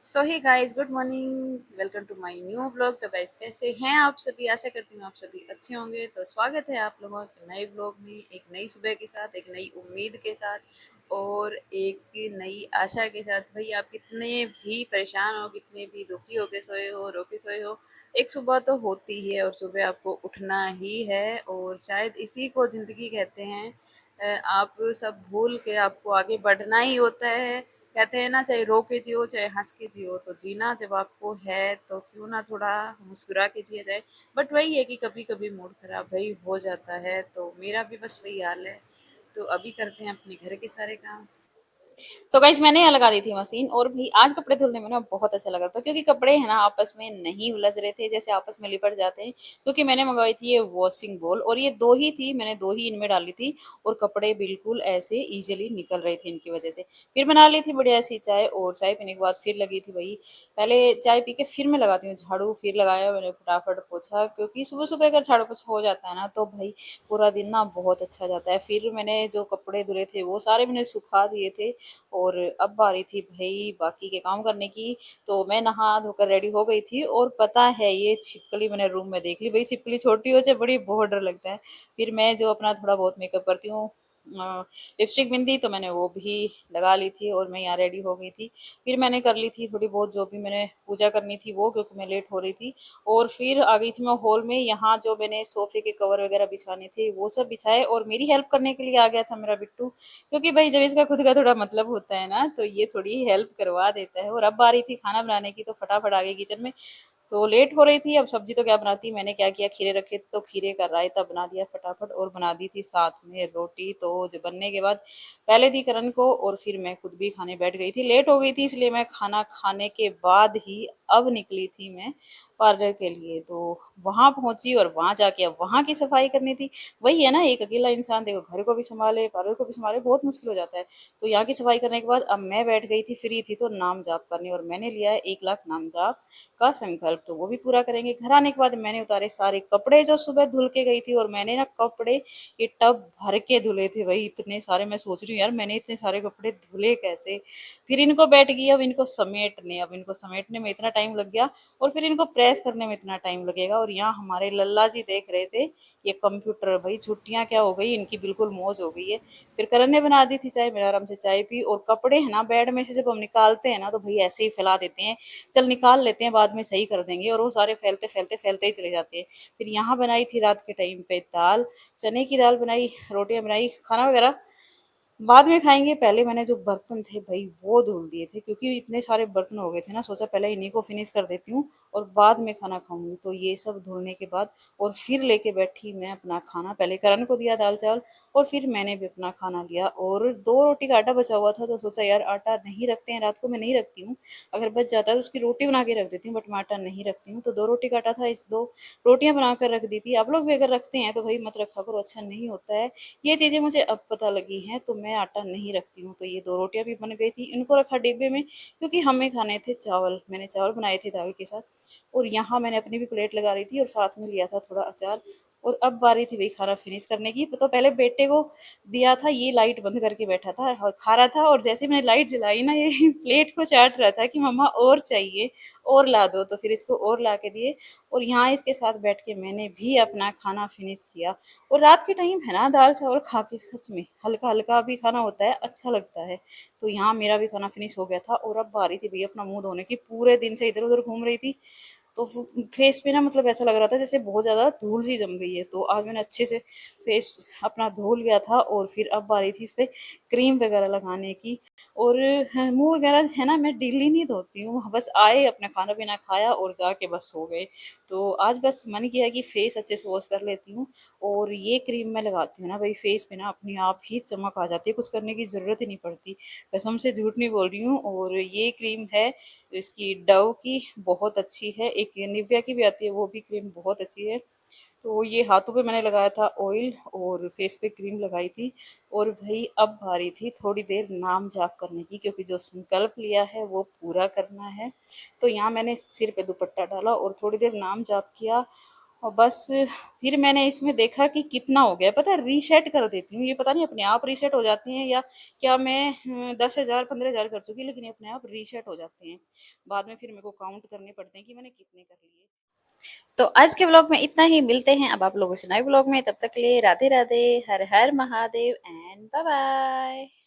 So hey guys, good morning, welcome to my new vlog. तो guys, कैसे हैं आप सभी? आशा करती हूँ आप सभी अच्छे होंगे। तो स्वागत है आप लोगों के नए व्लॉग में, एक नई सुबह के साथ, एक नई उम्मीद के साथ और एक नई आशा के साथ। भाई, आप कितने भी परेशान हो, कितने भी दुखी होके सोए हो, रो के सोए हो, एक सुबह तो होती ही है और सुबह आपको उठना ही है। और शायद इसी को ज़िंदगी कहते हैं। आप सब भूल के आपको आगे बढ़ना ही होता है। कहते हैं ना, चाहे रो के जियो चाहे हंस के जियो, तो जीना जब आपको है तो क्यों ना थोड़ा मुस्कुरा के जिया जाए। बट वही है कि कभी कभी मूड खराब भाई हो जाता है, तो मेरा भी बस वही हाल है। तो अभी करते हैं अपने घर के सारे काम। तो गाइस, मैंने यहाँ लगा दी थी मशीन और भी आज कपड़े धुलने में ना बहुत अच्छा लगा था, क्योंकि कपड़े है ना आपस में नहीं उलझ रहे थे, जैसे आपस में लिपट जाते हैं। क्योंकि मैंने मंगवाई थी ये वॉशिंग बॉल और ये दो ही थी, मैंने दो ही इनमें डाली थी और कपड़े बिल्कुल ऐसे इजीली निकल रहे थे इनकी वजह से। फिर बना ली थी बढ़िया सी चाय और चाय पीने के बाद फिर लगी थी भाई, पहले चाय पी के फिर मैं लगाती हूँ झाड़ू। फिर लगाया मैंने फटाफट पोछा, क्योंकि सुबह सुबह अगर झाड़ू पोछा हो जाता है ना तो भाई पूरा दिन ना बहुत अच्छा जाता है। फिर मैंने जो कपड़े धुले थे वो सारे मैंने सुखा दिए थे और अब बारी थी भाई बाकी के काम करने की। तो मैं नहा धोकर रेडी हो गई थी और पता है ये छिपकली मैंने रूम में देख ली। भाई छिपकली छोटी हो चाहे बड़ी, बहुत डर लगता है। फिर मैं जो अपना थोड़ा बहुत मेकअप करती हूँ, लिपस्टिक बिंदी, तो मैंने वो भी लगा ली थी और मैं यहाँ रेडी हो गई थी। फिर मैंने कर ली थी थोड़ी बहुत जो भी मैंने पूजा करनी थी वो, क्योंकि मैं लेट हो रही थी। और फिर आ गई थी मैं हॉल में। यहाँ जो मैंने सोफे के कवर वगैरह बिछाने थे वो सब बिछाए और मेरी हेल्प करने के लिए आ गया था मेरा बिट्टू। क्योंकि भाई जब इसका खुद का थोड़ा मतलब होता है ना तो ये थोड़ी हेल्प करवा देता है। और अब बारी थी खाना बनाने की, तो फटाफट आ गई किचन में। तो लेट हो रही थी, अब सब्जी तो क्या बनाती, मैंने क्या किया, खीरे रखे थे तो खीरे का रायता बना दिया फटाफट और बना दी थी साथ में रोटी। तो जो बनने के बाद पहले दी करण को और फिर मैं खुद भी खाने बैठ गई थी। लेट हो गई थी इसलिए मैं खाना खाने के बाद ही अब निकली थी मैं पार्लर के लिए। तो वहां पहुंची और वहां जाके अब वहां की सफाई करनी थी। वही है ना, एक अकेला इंसान देखो घर को भी संभाले पार्लर को भी संभाले, बहुत मुश्किल हो जाता है। तो यहाँ की सफाई करने के बाद अब मैं बैठ गई थी, फ्री थी, तो नाम जाप करने। और मैंने लिया है 1 लाख नाम जाप का संकल्प, तो वो भी पूरा करेंगे। घर आने के बाद मैंने उतारे सारे कपड़े जो सुबह धुल के गई थी, और मैंने ना कपड़े ये टब भर के धुले थे भाई, इतने सारे। मैं सोच रही हूँ यार मैंने इतने सारे कपड़े धुले कैसे। फिर इनको बैठ गई अब इनको समेटने में इतना टाइम लग गया और फिर इनको प्रेस करने में इतना टाइम लगेगा। और यहाँ हमारे लल्ला जी देख रहे थे ये कंप्यूटर। भाई छुट्टियां क्या हो गई इनकी, बिल्कुल मौज हो गई है। फिर करण ने बना दी थी चाय, मैंने आराम से चाय पी। और कपड़े है ना बेड में से जब हम निकालते हैं ना तो भाई ऐसे ही फैला देते हैं, चल निकाल लेते हैं बाद में सही कर देंगे, और वो सारे फैलते फैलते फैलते ही चले जाते हैं। फिर यहाँ बनाई थी रात के टाइम पे दाल, चने की दाल बनाई, रोटियां बनाई, खाना वगैरह बाद में खाएंगे। पहले मैंने जो बर्तन थे भाई वो धुल दिए थे, क्योंकि इतने सारे बर्तन हो गए थे ना, सोचा पहले इन्हीं को फिनिश कर देती हूँ और बाद में खाना खाऊंगी। तो ये सब धुलने के बाद और फिर लेके बैठी मैं अपना खाना। पहले करण को दिया दाल चावल और फिर मैंने भी अपना खाना लिया। और 2 रोटी का आटा बचा हुआ था तो सोचा यार आटा नहीं रखते हैं रात को, मैं नहीं रखती हूँ। अगर बच जाता है तो उसकी रोटी बना के रख देती हूँ, बट मैं आटा नहीं रखती हूँ। तो 2 रोटी का आटा था, इस 2 रोटियां बना कर रख दी थी। आप लोग भी अगर रखते हैं तो भाई मत रखा करो, अच्छा नहीं होता है। ये चीज़ें मुझे अब पता लगी हैं, तो मैं आटा नहीं रखती हूँ। तो ये 2 रोटियां भी बन गई थी, इनको रखा डिब्बे में, क्योंकि हमें खाने थे चावल। मैंने चावल बनाए थे दाल के साथ। और यहाँ मैंने अपनी भी प्लेट लगा रही थी और साथ में लिया था थोड़ा अचार। और अब बारी थी भाई खाना फिनिश करने की। तो पहले बेटे को दिया था, ये लाइट बंद करके बैठा था और खा रहा था। और जैसे मैंने लाइट जलाई ना ये प्लेट को चाट रहा था कि मम्मा और चाहिए, और ला दो। तो फिर इसको और ला के दिए और यहाँ इसके साथ बैठ के मैंने भी अपना खाना फिनिश किया। और रात के टाइम है ना दाल चावल खा के सच में हल्का हल्का भी खाना होता है, अच्छा लगता है। तो यहाँ मेरा भी खाना फिनिश हो गया था और अब बारी थी भैया अपना मुंह धोने की। पूरे दिन से इधर उधर घूम रही थी तो फेस पे ना मतलब ऐसा लग रहा था जैसे बहुत ज़्यादा धूल सी जम गई है। तो आज मैंने अच्छे से फेस अपना धो लिया था और फिर अब बारी थी इस पे क्रीम वगैरह लगाने की। और मुंह वगैरह है ना मैं डेली नहीं धोती हूँ, बस आए अपना खाना पीना खाया और जाके बस सो गए। तो आज बस मन किया कि फेस अच्छे से वॉश कर लेती हूँ। और ये क्रीम मैं लगाती हूँ ना भाई फेस पे ना अपने आप ही चमक आ जाती है, कुछ करने की ज़रूरत ही नहीं पड़ती। कसम से झूठ नहीं बोल रही हूँ। और ये क्रीम है इसकी डव की, बहुत अच्छी है। एक निविया की भी आती है, वो भी क्रीम बहुत अच्छी है। तो ये हाथों पे मैंने लगाया था ऑयल और फेस पे क्रीम लगाई थी। और भाई अब बारी थी थोड़ी देर नाम जाप करने की, क्योंकि जो संकल्प लिया है वो पूरा करना है। तो यहाँ मैंने सिर पे दुपट्टा डाला और थोड़ी देर नाम जाप किया। और बस फिर मैंने इसमें देखा कि कितना हो गया, पता है रीसेट कर देती हूँ, ये पता नहीं अपने आप रीसेट हो जाती हैं या क्या मैं 10,000 15,000 कर चुकी, लेकिन ये अपने आप रीसेट हो जाते हैं। बाद में फिर मेरे को काउंट करने पड़ते हैं कि मैंने कितने कर लिए। तो आज के व्लॉग में इतना ही, मिलते हैं अब आप लोगों से नए व्लॉग में, तब तक के लिए राधे राधे, हर हर महादेव एंड बाय बाय।